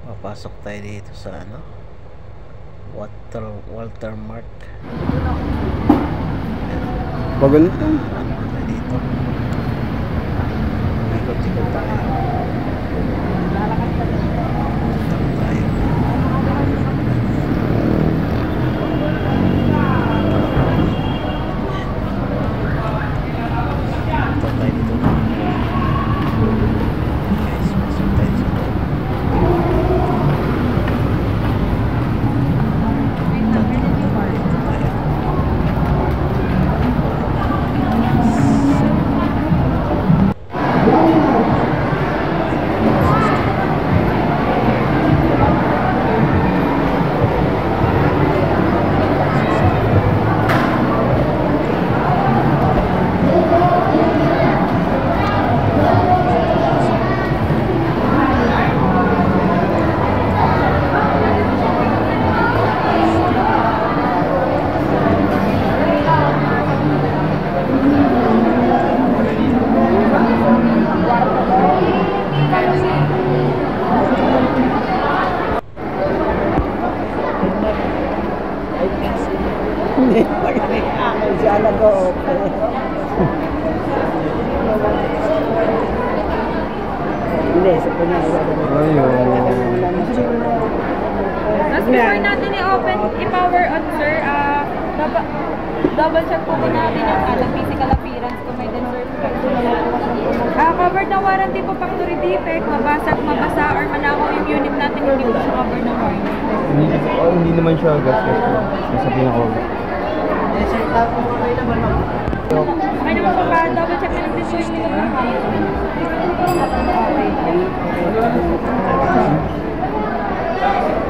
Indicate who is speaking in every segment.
Speaker 1: papasok tayo dito sa ano, Walter Mart.
Speaker 2: Maganda to.
Speaker 1: Ano tayo dito? Ikot-ikot tayo.
Speaker 3: Mas before natin i-open, i-power on, sir, double check po natin yung physical appearance kung may din, sir. Covered na warranty po, factory defect, mabasag, mabasa, or manakaw yung unit natin, hindi po siya covered na warranty.
Speaker 2: Hindi naman siya gas-gas po. Nasa pinaka-order.
Speaker 3: Okay naman po, double check na lang din po yung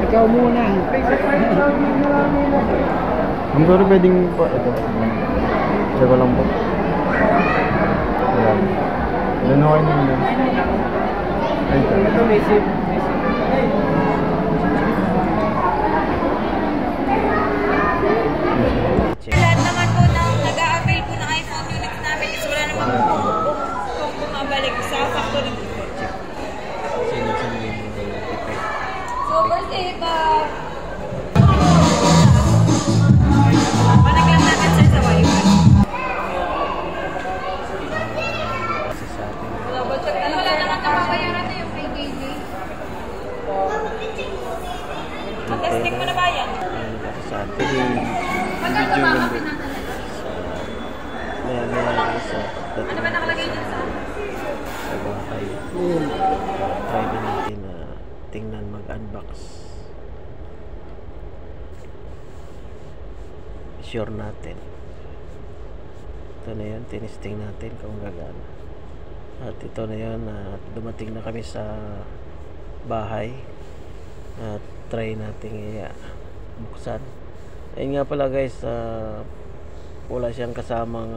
Speaker 4: Ikaw muna.
Speaker 2: Ang sorry, pwedeng po ito. Check ko lang po. Ayan. Ilan ako yun yun?
Speaker 4: Ito may sip.
Speaker 3: lahat naman po ng nag-a-avail po ng iPhone units namin is wala naman po kung bumabalik sa factory. So, first aid, panaglang natin, sir, sa wifi. Double check na lang. Wala naman napapayaran na yung PKG. Mag-testing mo na ba yan?
Speaker 1: Sa ating
Speaker 3: Magkano ba ang pinatalaga? Ano ba nakalagay dyan sa
Speaker 1: bahay. Try na natin na tingnan mag-unbox. Sure natin. Ito na yun, tinisting natin kung gagana. At ito na yun, dumating na kami sa bahay. At try natin buksan. Ayun nga pala guys, wala siyang kasamang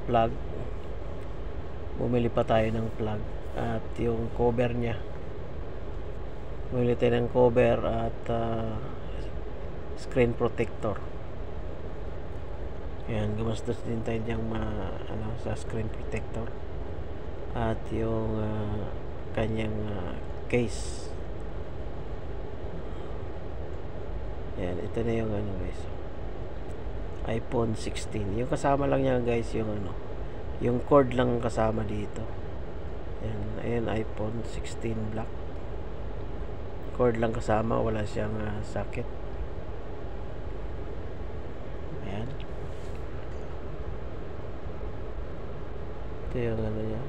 Speaker 1: plug. Bumili pa tayo ng plug at yung cover niya. Bumili tayo ng cover at screen protector. Ayan, gumastos din tayo diyang sa screen protector at yung kanyang case. Ayan, ito na yung guys, iPhone 16. Yung kasama lang niya guys, yung cord lang kasama dito. Ayan, iPhone 16 black. Cord lang kasama, wala siyang socket. Ayan. Ito yung niya.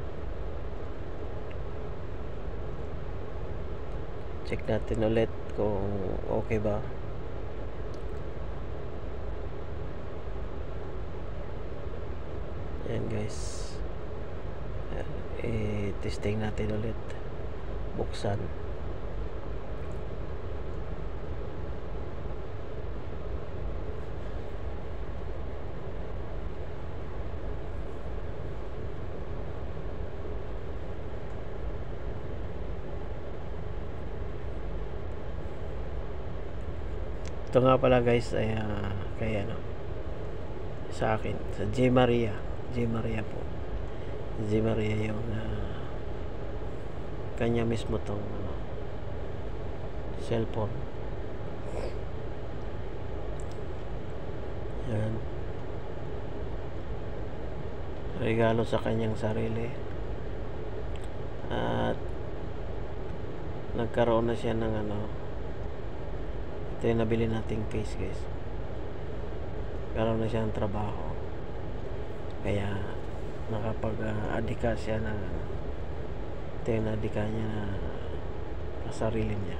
Speaker 1: Check natin ulit kung okay ba. Ayan guys, testing natin ulit, buksan. Ito nga pala guys ay kay sa akin, sa J Maria po. J Maria yung kanya mismo tong cellphone. Yan, regalo sa kanyang sarili. At nagkaroon na siya ng ito yung nabili nating case, guys. Nagkaroon na siya ng trabaho, kaya nakapag-adika siya na ito yung adika niya na sa sarili niya.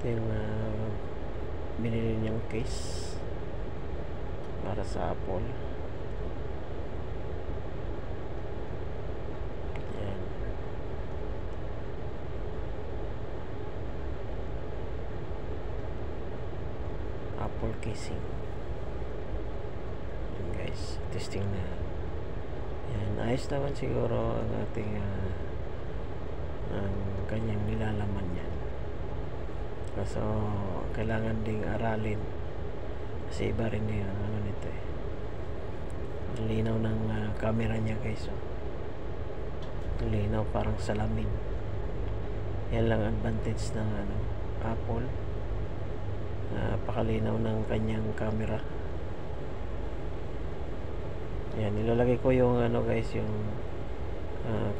Speaker 1: Ito yung binili niyang case para sa Apple. Yan. Apple casing. Yan, guys, testing na. Yan, ayos naman siguro ang ating ang kanyang nilalaman yan. So, kailangan ding aralin kasi iba rin yung nito eh. Ang linaw ng camera niya, guys. Ang linaw, parang salamin. Yan lang advantage ng Apple. Pakalinaw ng kanyang camera. Yan, ilalagay ko yung guys, yung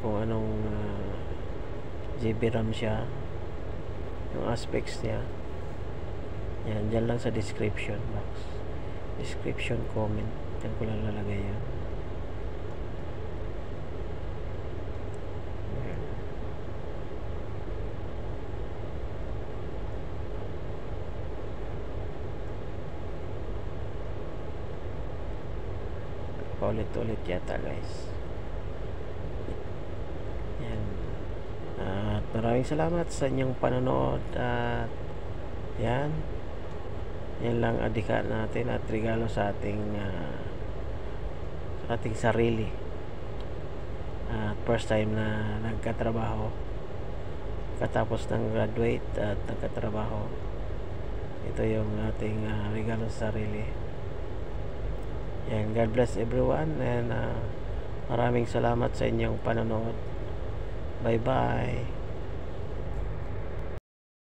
Speaker 1: kung anong GB RAM siya, yung aspects niya. Yan, dyan lang sa description box, description comment, dyan ko lang lalagay yan. Yan. Paulit-ulit yata, guys. Yan. At maraming salamat sa inyong panonood. At yan lang adika natin at regalo sa ating sarili. At first time na nagkatrabaho katapos ng graduate at nagkatrabaho, ito yung ating regalo sa sarili. Yan, God bless everyone, and maraming salamat sa inyong panonood. Bye bye.